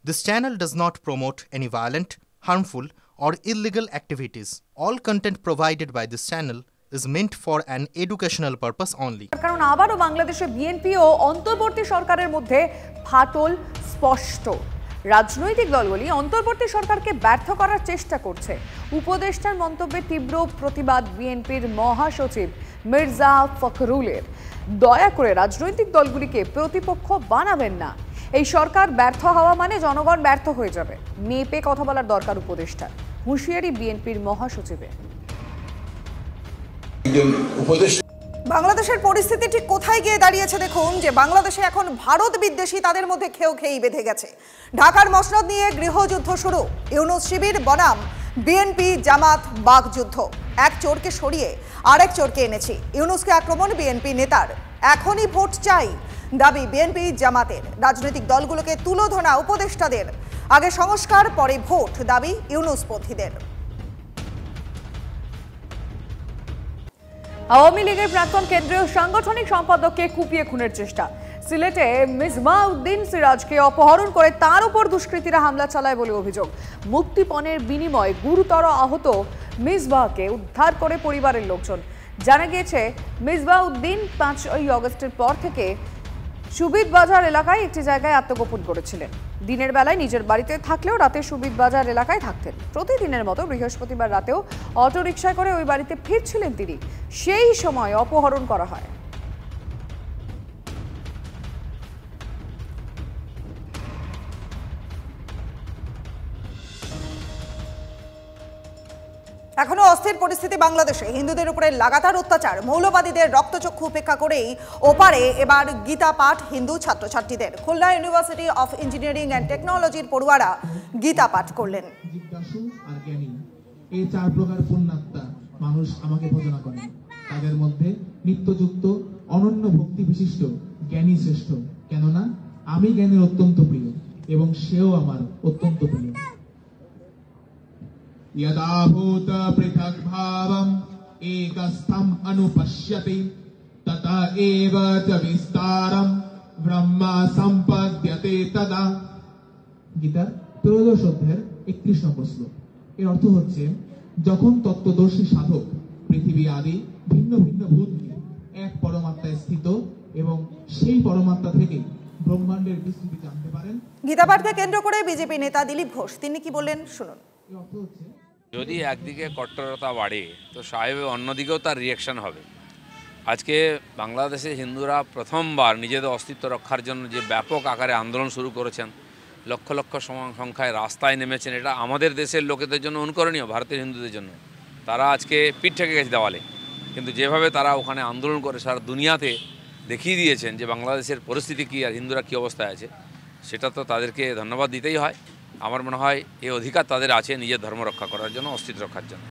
This channel does not promote any violent, harmful, or illegal activities. All content provided by this channel is meant for an educational purpose only. কারণ আবারও বাংলাদেশে BNP ও অন্তর্বর্তী সরকারের মধ্যে ফাটল স্পষ্ট। রাজনৈতিক দলগুলি অন্তর্বর্তী সরকারকে ব্যর্থ করার চেষ্টা করছে। উপদেষ্টার মন্তব্যে তীব্র প্রতিবাদ বিএনপির মহাসচিব মির্জা ফখরুলের। দয়া করে রাজনৈতিক দলগুলিকে প্রতিপক্ষ বানাবেন না। এই সরকার ব্যর্থ হওয়া মানে জনগণ ব্যর্থ হয়ে যাবে। মেপে কথা বলার দরকার উপদেষ্টার। হুঁশিয়ারি বিএনপির মহাসচিবের। বাংলাদেশের পরিস্থিতি ঠিক কোথায় গিয়ে দাঁড়িয়েছে দেখুন যে বাংলাদেশে এখন ভারত বিদ্বেষী তাদের মধ্যে খেয়েই বেঁধে গেছে। ঢাকার মসনদ নিয়ে গৃহযুদ্ধ শুরু। ইউনূস শিবির বনাম বিএনপি জামাত বাগযুদ্ধ। এক চোরকে সরিয়ে আরেক চোরকে এনেছি। ইউনূসকে আক্রমণ বিএনপি নেতার। এখনই ভোট চাই দাবি বিএনপি জামাতের। রাজনৈতিক দলগুলোকে তুলোধনা উপদেষ্টাদের। আগে সংস্কার পরে ভোট দাবি ইউনূসপন্থীদের। আওয়ামী লীগের প্রাক্তন কেন্দ্রীয় সাংগঠনিক সম্পাদককে কুপিয়ে খুনের চেষ্টা। সিলেটে মিসবাউদ্দিন সিরাজকে অপহরণ করে তার উপর দুষ্কৃতীরা হামলা চালায় বলে অভিযোগ। মুক্তিপণের বিনিময়ে গুরুতর আহত মিসবাহকে উদ্ধার করে পরিবারের লোকজন। জানা গিয়েছে মিসবাউদ্দিন 5ই আগস্টের পর থেকে সুবিদ বাজার এলাকায় একটি জায়গায় আত্মগোপন করেছিলেন। দিনের বেলায় নিজের বাড়িতে থাকলেও রাতে সুবিদ বাজার এলাকায় থাকতেন। প্রতিদিনের মতো বৃহস্পতিবার রাতেও অটোরিকশায় করে ওই বাড়িতে ফিরছিলেন তিনি। সেই সময় অপহরণ করা হয়। এখনো অস্থির পরিস্থিতি বাংলাদেশে। হিন্দুদের উপরে লাগাতার অত্যাচার। মৌলবাদীদের রক্তচক্ষু উপেক্ষা করেই ওপারে এবার গীতা পাঠ হিন্দু ছাত্রছাত্রীদের। Khulna university of engineering and টেকনোলজির পড়ুয়ারা গীতা পাঠ করলেন। জিজ্ঞাসু আর জ্ঞানী, এই চার প্রকার পুণ্যাত্মা মানুষ আমাকে ভজনা করে। তাদের মধ্যে নিত্যযুক্ত অনন্য ভক্তি বিশিষ্ট জ্ঞানী শ্রেষ্ঠ, কেননা আমি জ্ঞানের অত্যন্ত প্রিয় এবং সেও আমার অত্যন্ত প্রিয়। यदा भूत पृथक् भावम् एकस्थम् अनुपश्यति तथा एव च विस्तारम् ब्रह्मा सम्पद्यते तदा। গীতার 13 অধ্যায়ের 31 নম্বর শ্লোক। এর অর্থ হচ্ছে, যখন তত্ত্বদর্শী সাধক পৃথিবী আদি ভিন্ন ভিন্ন ভূত নিয়ে এক পরমাত্মায় স্থিত এবং সেই পরমাত্মা থেকে ব্রহ্মাণ্ডের বিস্তৃতি জানতে পারেন। গীতা পাঠকে কেন্দ্র করে বিজেপি নেতা দিলীপ ঘোষ তিনি কি বললেন শুনুন। এর অর্থ হচ্ছে, যদি একদিকে কট্টরতা বাড়ে তো স্বাভাবিক অন্যদিকেও তার রিয়াকশন হবে। আজকে বাংলাদেশে হিন্দুরা প্রথমবার নিজেদের অস্তিত্ব রক্ষার জন্য যে ব্যাপক আকারে আন্দোলন শুরু করেছেন, লক্ষ লক্ষ সংখ্যায় রাস্তায় নেমেছেন, এটা আমাদের দেশের লোকেদের জন্য অনুকরণীয়। ভারতের হিন্দুদের জন্য তারা আজকে পিঠ থেকে গেছে দেওয়ালে, কিন্তু যেভাবে তারা ওখানে আন্দোলন করে সারা দুনিয়াতে দেখিয়ে দিয়েছেন যে বাংলাদেশের পরিস্থিতি কী আর হিন্দুরা কী অবস্থায় আছে, সেটা তো তাদেরকে ধন্যবাদ দিতেই হয়। আমার মনে হয় এই অধিকার তাদের আছে নিজের ধর্ম রক্ষা করার জন্য, অস্তিত্ব রক্ষার জন্য।